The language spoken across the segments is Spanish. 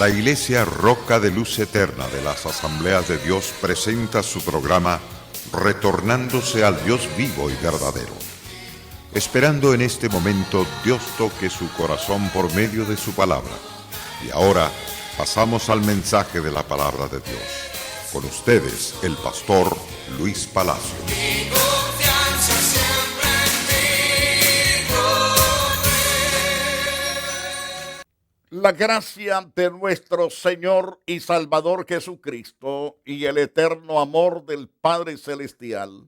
La Iglesia Roca de Luz Eterna de las Asambleas de Dios presenta su programa Retornándose al Dios vivo y verdadero. Esperando en este momento Dios toque su corazón por medio de su palabra. Y ahora pasamos al mensaje de la palabra de Dios. Con ustedes, el pastor Luis Palacio. La gracia de nuestro Señor y Salvador Jesucristo y el eterno amor del Padre Celestial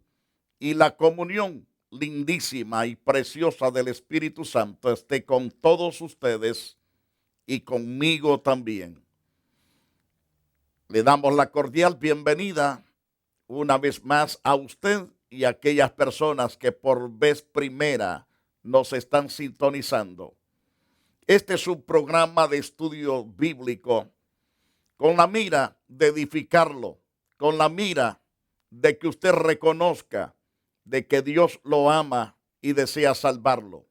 y la comunión lindísima y preciosa del Espíritu Santo esté con todos ustedes y conmigo también. Le damos la cordial bienvenida una vez más a usted y a aquellas personas que por vez primera nos están sintonizando. Este es un programa de estudio bíblico con la mira de edificarlo, con la mira de que usted reconozca de que Dios lo ama y desea salvarlo.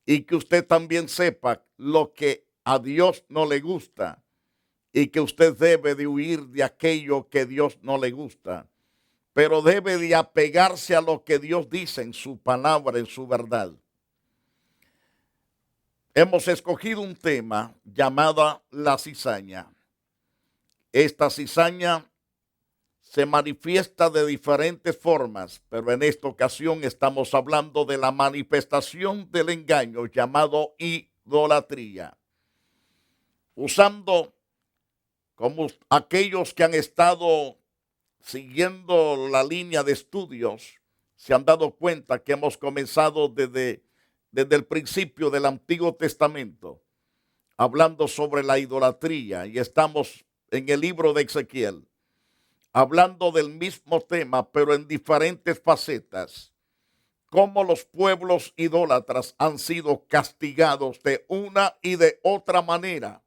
Y que usted también sepa lo que a Dios no le gusta y que usted debe de huir de aquello que Dios no le gusta. Pero debe de apegarse a lo que Dios dice en su palabra, en su verdad. Hemos escogido un tema llamado la cizaña. Esta cizaña se manifiesta de diferentes formas, pero en esta ocasión estamos hablando de la manifestación del engaño llamado idolatría. Usando como aquellos que han estado siguiendo la línea de estudios, se han dado cuenta que hemos comenzado desde el principio del Antiguo Testamento, hablando sobre la idolatría, y estamos en el libro de Ezequiel, hablando del mismo tema, pero en diferentes facetas, cómo los pueblos idólatras han sido castigados de una y de otra manera.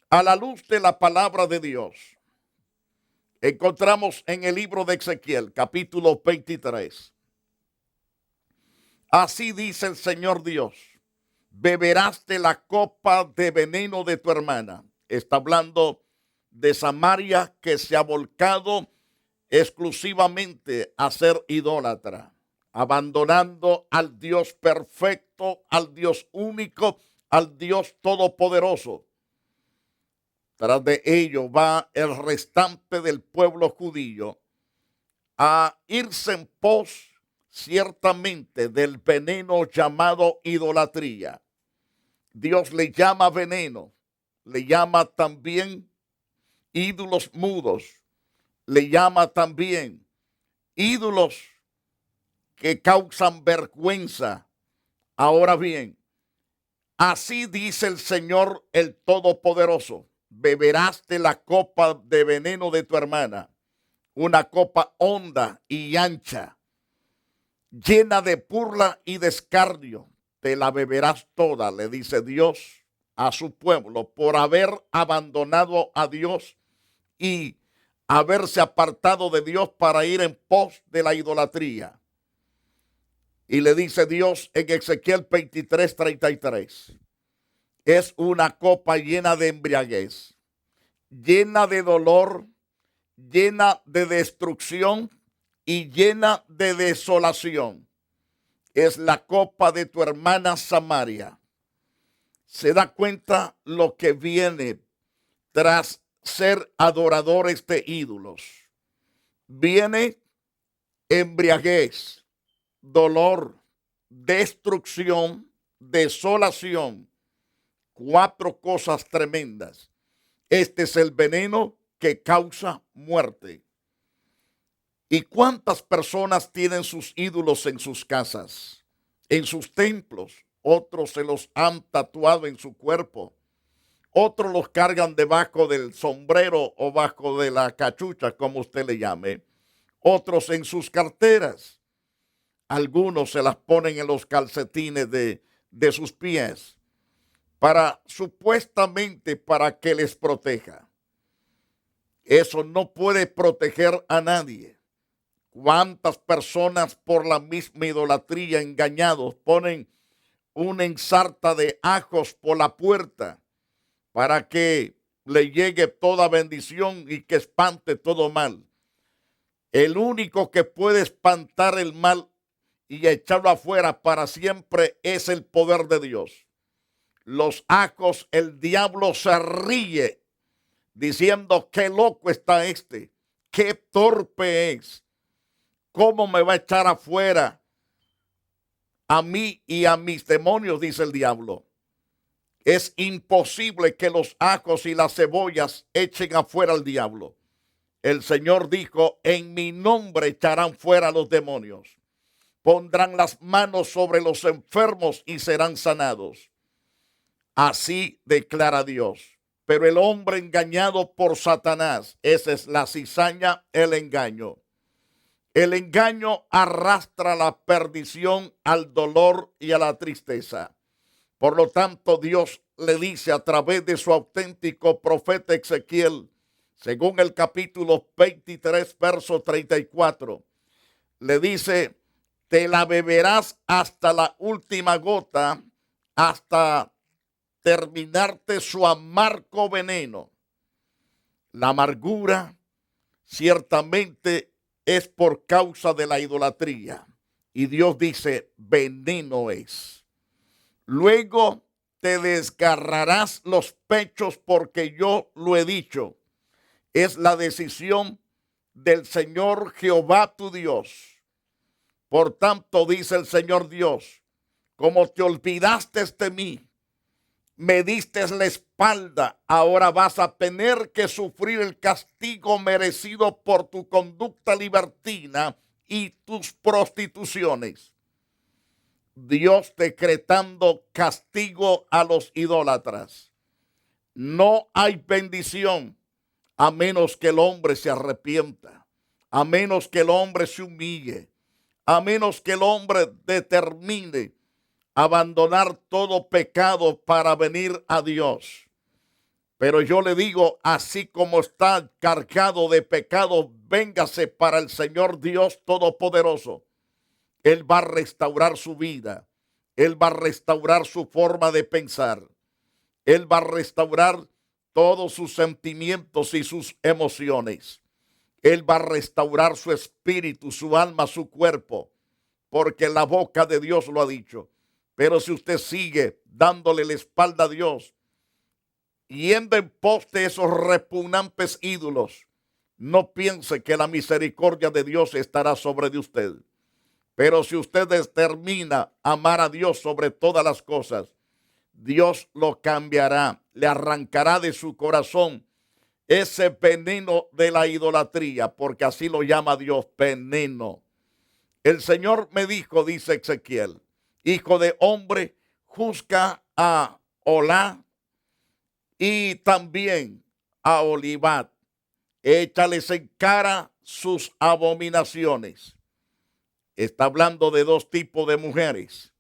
A la luz de la palabra de Dios, encontramos en el libro de Ezequiel, capítulo 23, así dice el Señor Dios: beberás de la copa de veneno de tu hermana. Está hablando de Samaria, que se ha volcado exclusivamente a ser idólatra, abandonando al Dios perfecto, al Dios único, al Dios todopoderoso. Tras de ello va el restante del pueblo judío a irse en pos ciertamente del veneno llamado idolatría. Dios le llama veneno, le llama también ídolos mudos, le llama también ídolos que causan vergüenza. Ahora bien, así dice el Señor el Todopoderoso: beberás de la copa de veneno de tu hermana, una copa honda y ancha, llena de burla y de escarnio. Te la beberás toda, le dice Dios a su pueblo, por haber abandonado a Dios y haberse apartado de Dios para ir en pos de la idolatría. Y le dice Dios en Ezequiel 23:33, es una copa llena de embriaguez, llena de dolor, llena de destrucción y llena de desolación. Es la copa de tu hermana Samaria. Se da cuenta lo que viene tras ser adoradores de ídolos. Viene embriaguez, dolor, destrucción, desolación. 4 cosas tremendas. Este es el veneno que causa muerte. ¿Y cuántas personas tienen sus ídolos en sus casas, en sus templos? Otros se los han tatuado en su cuerpo. Otros los cargan debajo del sombrero o bajo de la cachucha, como usted le llame. Otros en sus carteras. Algunos se las ponen en los calcetines de sus pies, supuestamente para que les proteja. Eso no puede proteger a nadie. ¿Cuántas personas por la misma idolatría engañados ponen una ensarta de ajos por la puerta para que le llegue toda bendición y que espante todo mal. El único que puede espantar el mal y echarlo afuera para siempre es el poder de Dios. Los ajos, el diablo se ríe diciendo: qué loco está este, qué torpe es, cómo me va a echar afuera a mí y a mis demonios, dice el diablo. Es imposible que los ajos y las cebollas echen afuera al diablo. El Señor dijo: en mi nombre echarán fuera los demonios. Pondrán las manos sobre los enfermos y serán sanados. Así declara Dios. Pero el hombre engañado por Satanás, esa es la cizaña, el engaño. El engaño arrastra a la perdición, al dolor y a la tristeza. Por lo tanto, Dios le dice a través de su auténtico profeta Ezequiel, según el capítulo 23, verso 34, le dice: te la beberás hasta la última gota, hasta terminarte su amargo veneno. La amargura ciertamente es por causa de la idolatría. Y Dios dice: veneno es. Luego te desgarrarás los pechos porque yo lo he dicho. Es la decisión del Señor Jehová tu Dios. Por tanto, dice el Señor Dios, como te olvidaste de mí, me diste la espalda, ahora vas a tener que sufrir el castigo merecido por tu conducta libertina y tus prostituciones. Dios decretando castigo a los idólatras. No hay bendición a menos que el hombre se arrepienta, a menos que el hombre se humille, a menos que el hombre determine abandonar todo pecado para venir a Dios. Pero yo le digo, así como está cargado de pecado, véngase para el Señor Dios Todopoderoso. Él va a restaurar su vida. Él va a restaurar su forma de pensar. Él va a restaurar todos sus sentimientos y sus emociones. Él va a restaurar su espíritu, su alma, su cuerpo, porque la boca de Dios lo ha dicho. Pero si usted sigue dándole la espalda a Dios, yendo en pos de esos repugnantes ídolos, no piense que la misericordia de Dios estará sobre de usted. Pero si usted determina amar a Dios sobre todas las cosas, Dios lo cambiará, le arrancará de su corazón ese veneno de la idolatría, porque así lo llama Dios, veneno. El Señor me dijo, dice Ezequiel: hijo de hombre, juzga a Olá y también a Olivat. Échales en cara sus abominaciones. Está hablando de dos tipos de mujeres,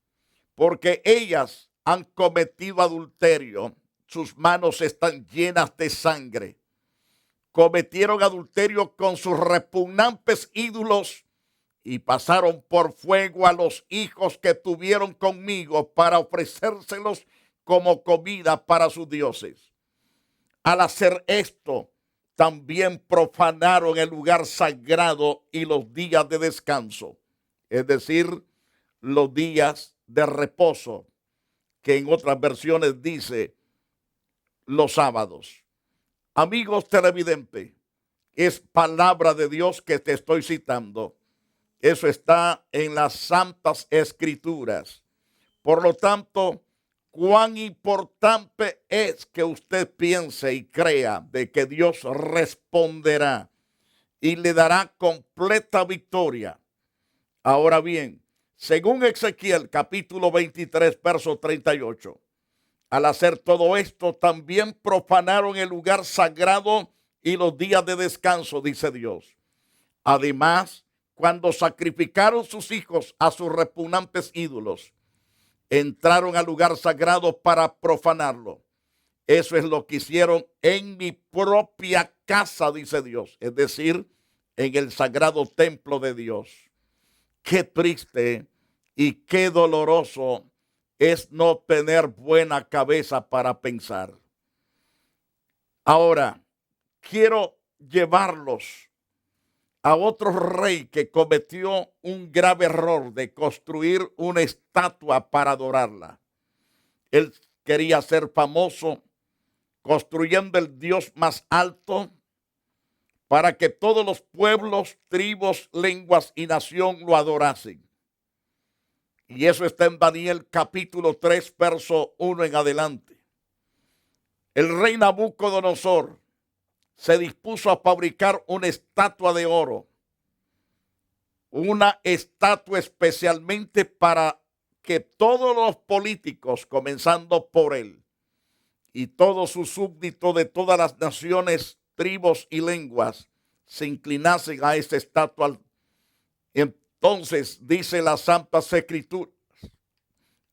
porque ellas han cometido adulterio. Sus manos están llenas de sangre. Cometieron adulterio con sus repugnantes ídolos y pasaron por fuego a los hijos que tuvieron conmigo para ofrecérselos como comida para sus dioses. Al hacer esto, también profanaron el lugar sagrado y los días de descanso, es decir, los días de reposo, que en otras versiones dice los sábados. Amigos televidentes, es palabra de Dios que te estoy citando. Eso está en las Santas Escrituras. Por lo tanto, cuán importante es que usted piense y crea de que Dios responderá y le dará completa victoria. Ahora bien, según Ezequiel capítulo 23, verso 38, al hacer todo esto, también profanaron el lugar sagrado y los días de descanso, dice Dios. Además, cuando sacrificaron sus hijos a sus repugnantes ídolos, entraron al lugar sagrado para profanarlo. Eso es lo que hicieron en mi propia casa, dice Dios, es decir, en el sagrado templo de Dios. Qué triste y qué doloroso es no tener buena cabeza para pensar. Ahora, quiero llevarlos a otro rey que cometió un grave error de construir una estatua para adorarla. Él quería ser famoso construyendo el Dios más alto para que todos los pueblos, tribus, lenguas y nación lo adorasen. Y eso está en Daniel capítulo 3, verso 1 en adelante. El rey Nabucodonosor se dispuso a fabricar una estatua de oro, una estatua especialmente para que todos los políticos, comenzando por él, y todos sus súbditos de todas las naciones, tribus y lenguas, se inclinasen a esta estatua. Entonces dice las Santas Escrituras,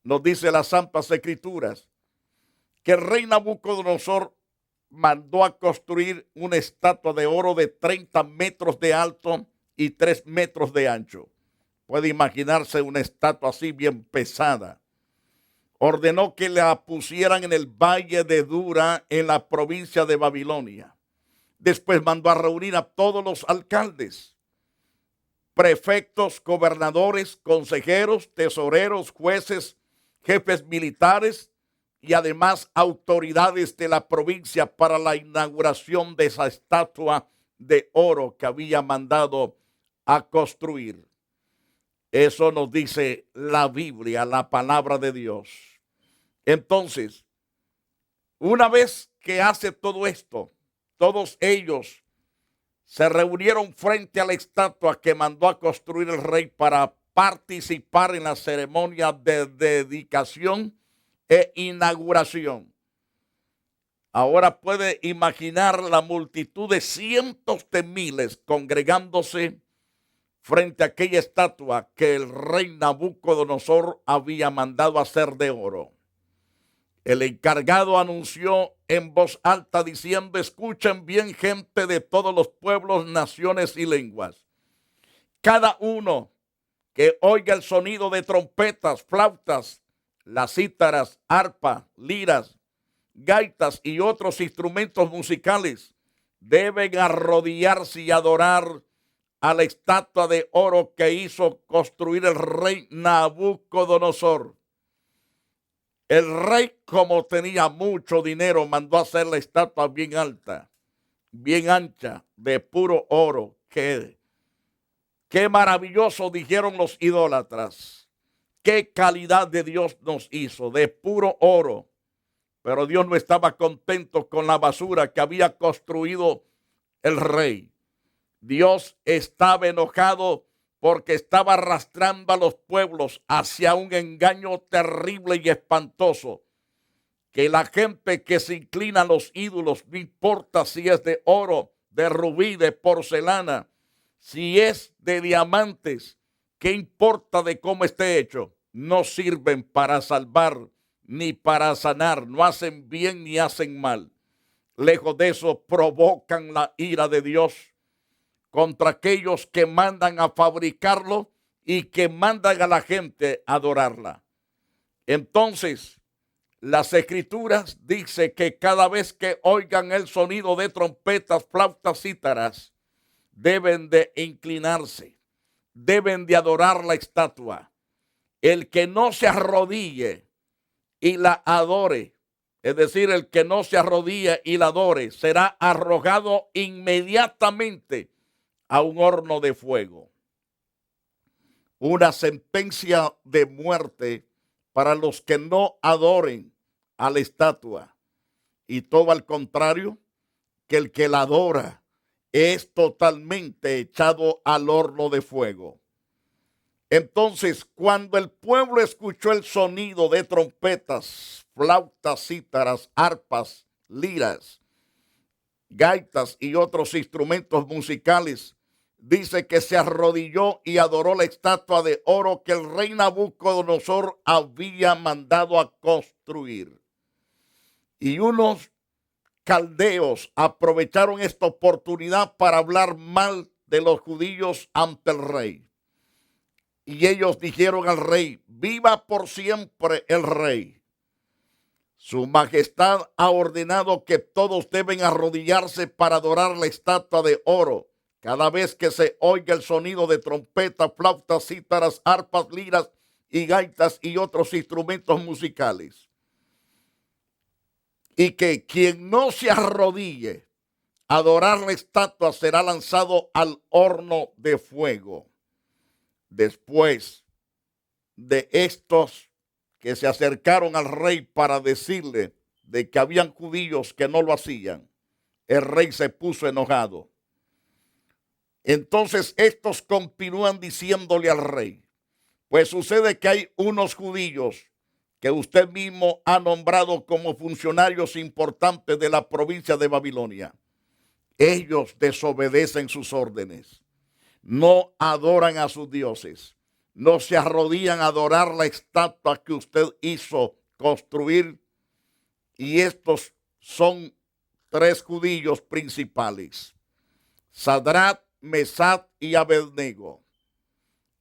nos dice las Santas Escrituras, que el rey Nabucodonosor mandó a construir una estatua de oro de 30 metros de alto y 3 metros de ancho. Puede imaginarse una estatua así bien pesada. Ordenó que la pusieran en el valle de Dura, en la provincia de Babilonia. Después mandó a reunir a todos los alcaldes, prefectos, gobernadores, consejeros, tesoreros, jueces, jefes militares y además autoridades de la provincia para la inauguración de esa estatua de oro que había mandado a construir. Eso nos dice la Biblia, la palabra de Dios. Entonces, una vez que hace todo esto, todos ellos se reunieron frente a la estatua que mandó a construir el rey para participar en la ceremonia de dedicación e inauguración. Ahora puede imaginar la multitud de cientos de miles congregándose frente a aquella estatua que el rey Nabucodonosor había mandado hacer de oro. El encargado anunció en voz alta diciendo: escuchen bien, gente de todos los pueblos, naciones y lenguas. Cada uno que oiga el sonido de trompetas, flautas, las cítaras, arpa, liras, gaitas y otros instrumentos musicales, deben arrodillarse y adorar a la estatua de oro que hizo construir el rey Nabucodonosor. El rey, como tenía mucho dinero, mandó a hacer la estatua bien alta, bien ancha, de puro oro. Qué maravilloso, dijeron los idólatras. Qué calidad de Dios nos hizo, de puro oro. Pero Dios no estaba contento con la basura que había construido el rey. Dios estaba enojado porque estaba arrastrando a los pueblos hacia un engaño terrible y espantoso. Que la gente que se inclina a los ídolos, no importa si es de oro, de rubí, de porcelana, si es de diamantes, ¿qué importa de cómo esté hecho? No sirven para salvar ni para sanar, no hacen bien ni hacen mal. Lejos de eso, provocan la ira de Dios contra aquellos que mandan a fabricarlo y que mandan a la gente a adorarla. Entonces, las Escrituras dicen que cada vez que oigan el sonido de trompetas, flautas, cítaras, deben de inclinarse, deben de adorar la estatua. El que no se arrodille y la adore, es decir, el que no se arrodille y la adore, será arrojado inmediatamente a un horno de fuego. Una sentencia de muerte para los que no adoren a la estatua. Y todo al contrario, que el que la adora es totalmente echado al horno de fuego. Entonces, cuando el pueblo escuchó el sonido de trompetas, flautas, cítaras, arpas, liras, gaitas y otros instrumentos musicales, dice que se arrodilló y adoró la estatua de oro que el rey Nabucodonosor había mandado a construir. Y unos caldeos aprovecharon esta oportunidad para hablar mal de los judíos ante el rey. Y ellos dijeron al rey: viva por siempre el rey. Su majestad ha ordenado que todos deben arrodillarse para adorar la estatua de oro cada vez que se oiga el sonido de trompeta, flautas, cítaras, arpas, liras y gaitas y otros instrumentos musicales. Y que quien no se arrodille a adorar la estatua será lanzado al horno de fuego. Después de estos que se acercaron al rey para decirle de que habían judíos que no lo hacían, el rey se puso enojado. Entonces estos continúan diciéndole al rey, pues sucede que hay unos judíos que usted mismo ha nombrado como funcionarios importantes de la provincia de Babilonia. Ellos desobedecen sus órdenes, no adoran a sus dioses, no se arrodillan a adorar la estatua que usted hizo construir. Y estos son 3 judíos principales: Sadrach, Mesach y Abednego.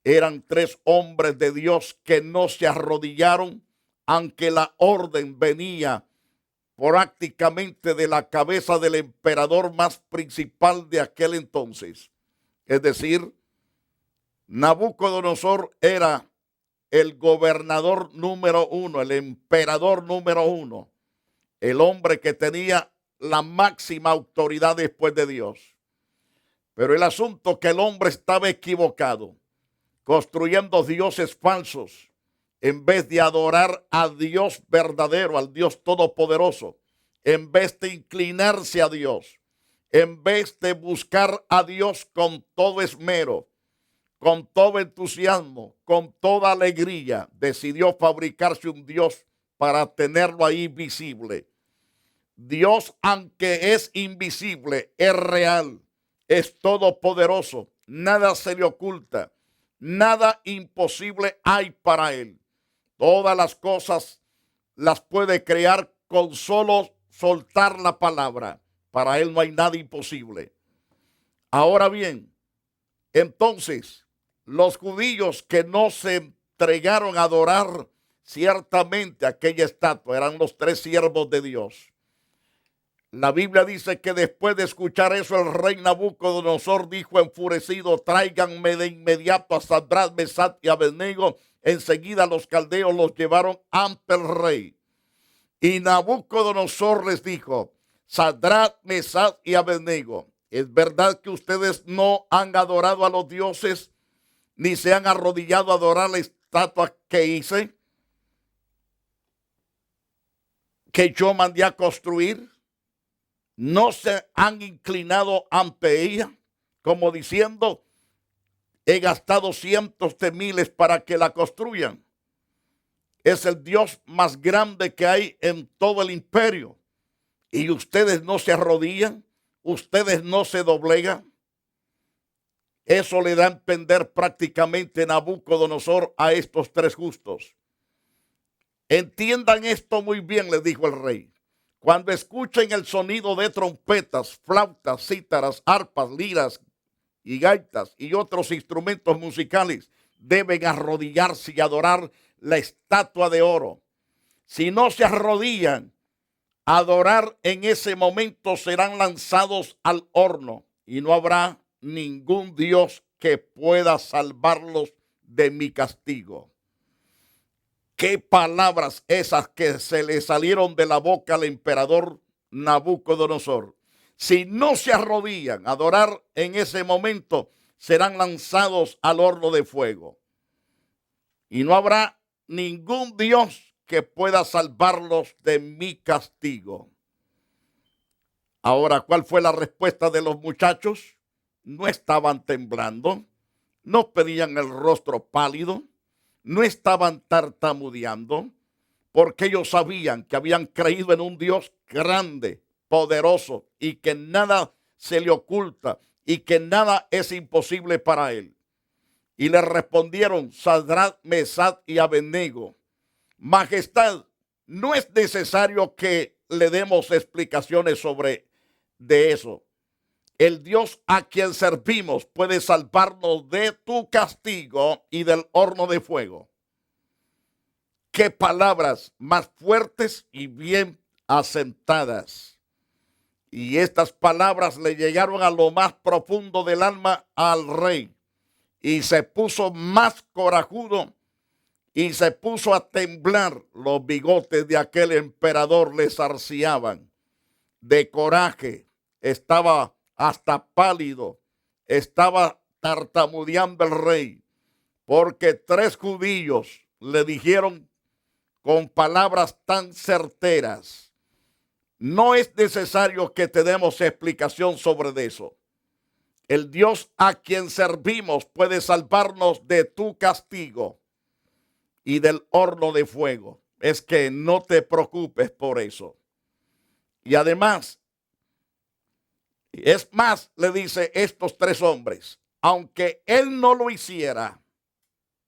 Eran 3 hombres de Dios que no se arrodillaron, aunque la orden venía prácticamente de la cabeza del emperador más principal de aquel entonces. Es decir, Nabucodonosor era el gobernador número 1, el emperador número 1, el hombre que tenía la máxima autoridad después de Dios. Pero el asunto es que el hombre estaba equivocado, construyendo dioses falsos, en vez de adorar a Dios verdadero, al Dios todopoderoso, en vez de inclinarse a Dios, en vez de buscar a Dios con todo esmero, con todo entusiasmo, con toda alegría, decidió fabricarse un Dios para tenerlo ahí visible. Dios, aunque es invisible, es real, es todopoderoso, nada se le oculta, nada imposible hay para él. Todas las cosas las puede crear con solo soltar la palabra. Para él no hay nada imposible. Ahora bien, entonces, los judíos que no se entregaron a adorar ciertamente aquella estatua eran los 3 siervos de Dios. La Biblia dice que después de escuchar eso, el rey Nabucodonosor dijo enfurecido: tráiganme de inmediato a Sadrach, Mesach y Abednego. Enseguida los caldeos los llevaron ante el rey. Y Nabucodonosor les dijo: Sadrach, Mesach y Abednego, ¿es verdad que ustedes no han adorado a los dioses, ni se han arrodillado a adorar la estatua que hice, que yo mandé a construir? ¿No se han inclinado ante ella, como diciendo: he gastado cientos de miles para que la construyan? Es el Dios más grande que hay en todo el imperio. Y ustedes no se arrodillan, ustedes no se doblegan. Eso le da a entender prácticamente Nabucodonosor a estos 3 justos. Entiendan esto muy bien, les dijo el rey. Cuando escuchen el sonido de trompetas, flautas, cítaras, arpas, liras y gaitas y otros instrumentos musicales, deben arrodillarse y adorar la estatua de oro. Si no se arrodillan a adorar, en ese momento serán lanzados al horno y no habrá ningún Dios que pueda salvarlos de mi castigo. Qué palabras esas que se le salieron de la boca al emperador Nabucodonosor. Si no se arrodillan a adorar en ese momento, serán lanzados al horno de fuego. Y no habrá ningún Dios que pueda salvarlos de mi castigo. Ahora, ¿cuál fue la respuesta de los muchachos? No estaban temblando, no pedían el rostro pálido, no estaban tartamudeando, porque ellos sabían que habían creído en un Dios grande, poderoso, y que nada se le oculta y que nada es imposible para él. Y le respondieron Sadrach, Mesach y Abednego: Majestad, no es necesario que le demos explicaciones sobre de eso. El Dios a quien servimos puede salvarnos de tu castigo y del horno de fuego. qué palabras más fuertes y bien asentadas. Y estas palabras le llegaron a lo más profundo del alma al rey. Y se puso más corajudo y se puso a temblar. Los bigotes de aquel emperador le zarciaban. De coraje, estaba hasta pálido, estaba tartamudeando el rey, porque 3 judíos le dijeron con palabras tan certeras. No es necesario que te demos explicación sobre eso. El Dios a quien servimos puede salvarnos de tu castigo y del horno de fuego. Es que no te preocupes por eso. Y además, es más, le dice estos 3 hombres, aunque él no lo hiciera,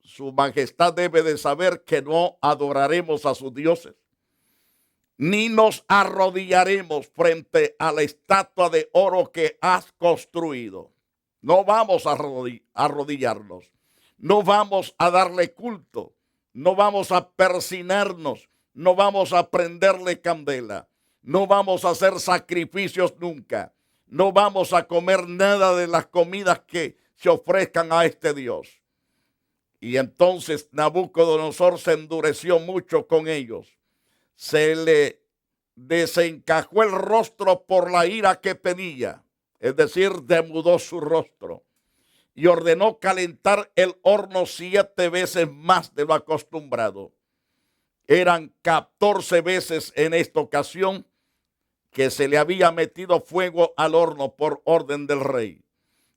su majestad debe de saber que no adoraremos a sus dioses, ni nos arrodillaremos frente a la estatua de oro que has construido. No vamos a arrodillarnos, no vamos a darle culto, no vamos a persinarnos, no vamos a prenderle candela, no vamos a hacer sacrificios nunca, no vamos a comer nada de las comidas que se ofrezcan a este Dios. Y entonces Nabucodonosor se endureció mucho con ellos. Se le desencajó el rostro por la ira que tenía, es decir, demudó su rostro, y ordenó calentar el horno 7 veces más de lo acostumbrado. Eran 14 veces en esta ocasión que se le había metido fuego al horno por orden del rey.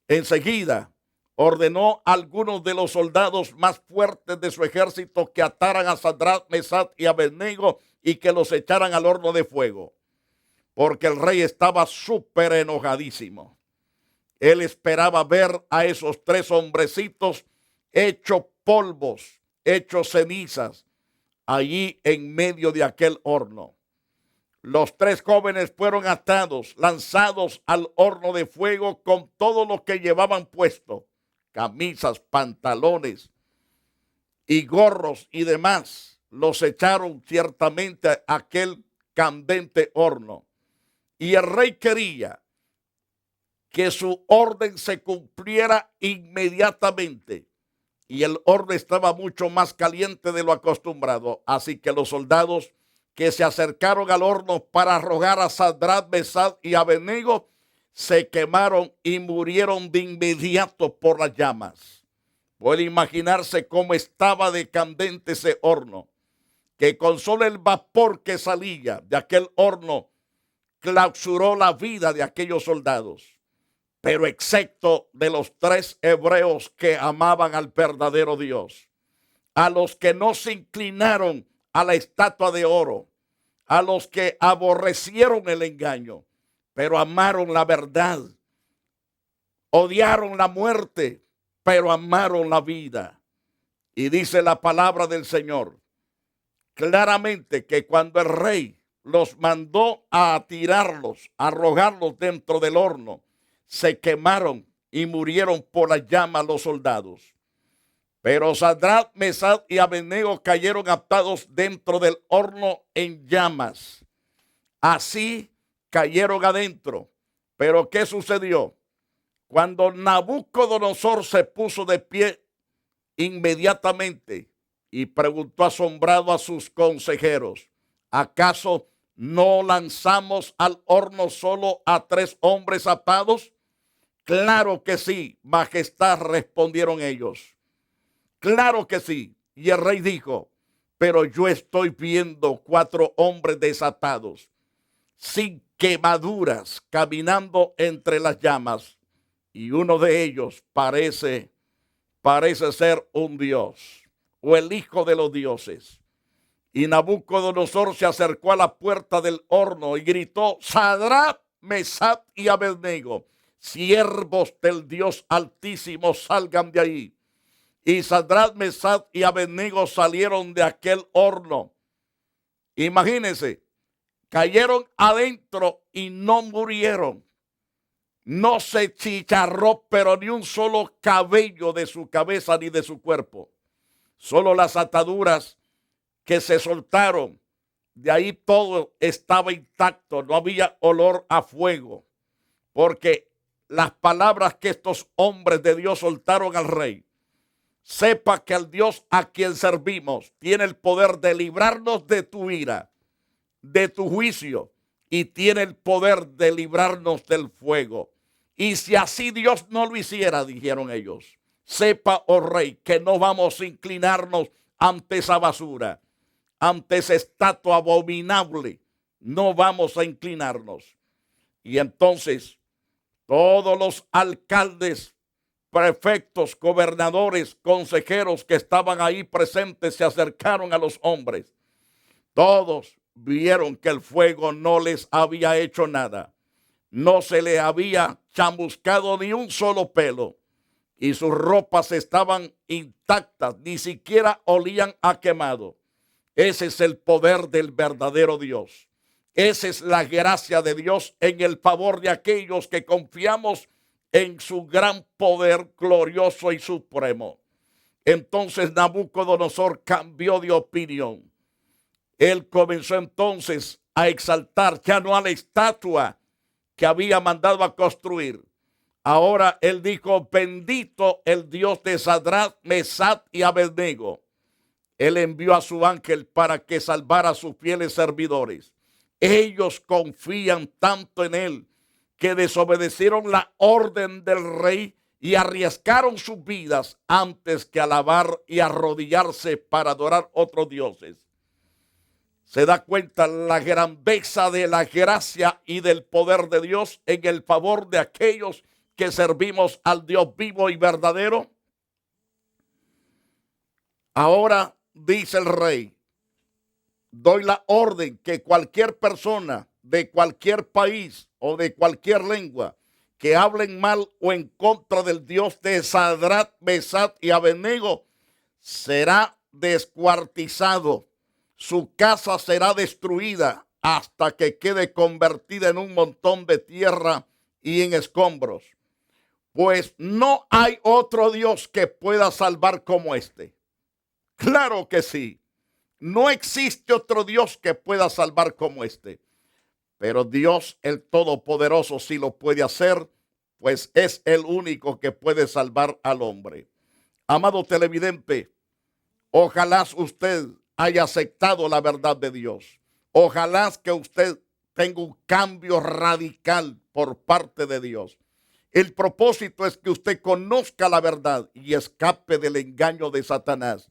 Enseguida ordenó a algunos de los soldados más fuertes de su ejército que ataran a Sadrach, Mesach y Abednego y que los echaran al horno de fuego, porque el rey estaba súper enojadísimo. Él esperaba ver a esos 3 hombrecitos hechos polvos, hechos cenizas, allí en medio de aquel horno. Los 3 jóvenes fueron atados, lanzados al horno de fuego con todo lo que llevaban puesto, camisas, pantalones y gorros y demás. Los echaron ciertamente a aquel candente horno. Y el rey quería que su orden se cumpliera inmediatamente. Y el horno estaba mucho más caliente de lo acostumbrado. Así que los soldados que se acercaron al horno para arrojar a Sadrach, Mesach y Abednego se quemaron y murieron de inmediato por las llamas. Puede imaginarse cómo estaba de candente ese horno, que con solo el vapor que salía de aquel horno clausuró la vida de aquellos soldados, pero excepto de los 3 hebreos que amaban al verdadero Dios, a los que no se inclinaron a la estatua de oro, a los que aborrecieron el engaño, pero amaron la verdad, odiaron la muerte, pero amaron la vida. Y dice la palabra del Señor claramente que cuando el rey los mandó a tirarlos, a arrojarlos dentro del horno, se quemaron y murieron por la llama los soldados. Pero Sadrach, Mesach y Abednego cayeron atados dentro del horno en llamas. Así cayeron adentro. Pero ¿qué sucedió? Cuando Nabucodonosor se puso de pie inmediatamente y preguntó asombrado a sus consejeros, ¿acaso no lanzamos al horno solo a 3 hombres atados? Claro que sí, majestad, respondieron ellos. Claro que sí. Y el rey dijo, pero yo estoy viendo 4 hombres desatados, sin quemaduras, caminando entre las llamas. Y uno de ellos parece ser un dios o el hijo de los dioses. Y Nabucodonosor se acercó a la puerta del horno y gritó, Sadrach, Mesach y Abednego, siervos del Dios Altísimo, salgan de ahí. Y Sadrach, Mesach y Abednego salieron de aquel horno. Imagínense, cayeron adentro y no murieron. No se chicharró, pero ni un solo cabello de su cabeza ni de su cuerpo. Solo las ataduras que se soltaron, de ahí todo estaba intacto, no había olor a fuego, porque las palabras que estos hombres de Dios soltaron al rey, sepa que el Dios a quien servimos tiene el poder de librarnos de tu ira, de tu juicio, y tiene el poder de librarnos del fuego. Y si así Dios no lo hiciera, dijeron ellos, sepa, oh rey, que no vamos a inclinarnos ante esa basura, ante esa estatua abominable, no vamos a inclinarnos. Y entonces todos los alcaldes, prefectos, gobernadores, consejeros que estaban ahí presentes se acercaron a los hombres. Todos vieron que el fuego no les había hecho nada. No se le había chamuscado ni un solo pelo. Y sus ropas estaban intactas, ni siquiera olían a quemado. Ese es el poder del verdadero Dios. Esa es la gracia de Dios en el favor de aquellos que confiamos en su gran poder glorioso y supremo. Entonces Nabucodonosor cambió de opinión. Él comenzó entonces a exaltar ya no a la estatua que había mandado a construir. Ahora él dijo, bendito el Dios de Sadrach, Mesach y Abednego. Él envió a su ángel para que salvara a sus fieles servidores. Ellos confían tanto en él que desobedecieron la orden del rey y arriesgaron sus vidas antes que alabar y arrodillarse para adorar otros dioses. Se da cuenta la grandeza de la gracia y del poder de Dios en el favor de aquellos que servimos al Dios vivo y verdadero. Ahora dice el rey, doy la orden que cualquier persona de cualquier país o de cualquier lengua que hablen mal o en contra del Dios de Sadrach, Mesach y Abednego será descuartizado. Su casa será destruida hasta que quede convertida en un montón de tierra y en escombros. Pues no hay otro Dios que pueda salvar como este. Claro que sí. No existe otro Dios que pueda salvar como este. Pero Dios, el Todopoderoso, sí lo puede hacer, pues es el único que puede salvar al hombre. Amado televidente, ojalá usted haya aceptado la verdad de Dios. Ojalá que usted tenga un cambio radical por parte de Dios. El propósito es que usted conozca la verdad y escape del engaño de Satanás.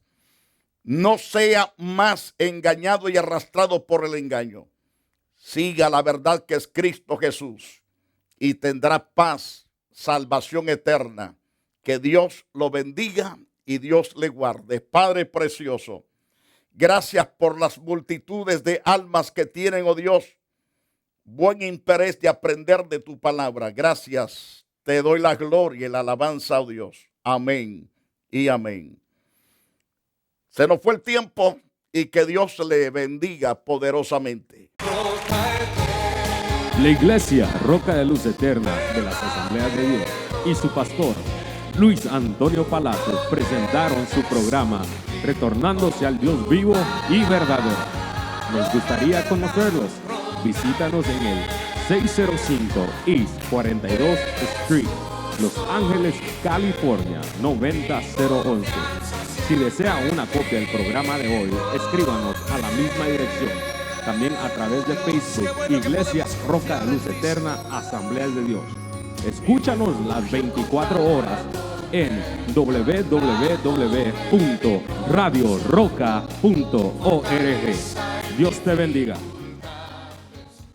No sea más engañado y arrastrado por el engaño. Siga la verdad que es Cristo Jesús y tendrá paz, salvación eterna. Que Dios lo bendiga y Dios le guarde. Padre precioso, gracias por las multitudes de almas que tienen, oh Dios, buen interés de aprender de tu palabra. Gracias. Te doy la gloria y la alabanza, oh Dios. Amén y amén. Se nos fue el tiempo y que Dios le bendiga poderosamente. La Iglesia Roca de Luz Eterna de las Asambleas de Dios y su pastor Luis Antonio Palacios presentaron su programa Retornándose al Dios vivo y verdadero. Nos gustaría conocerlos. Visítanos en el 605 East 42 Street, Los Ángeles, California 90011. Si desea una copia del programa de hoy, escríbanos a la misma dirección. También a través de Facebook, Iglesia Roca de Luz Eterna, Asambleas de Dios. Escúchanos las 24 horas en www.radioroca.org. Dios te bendiga.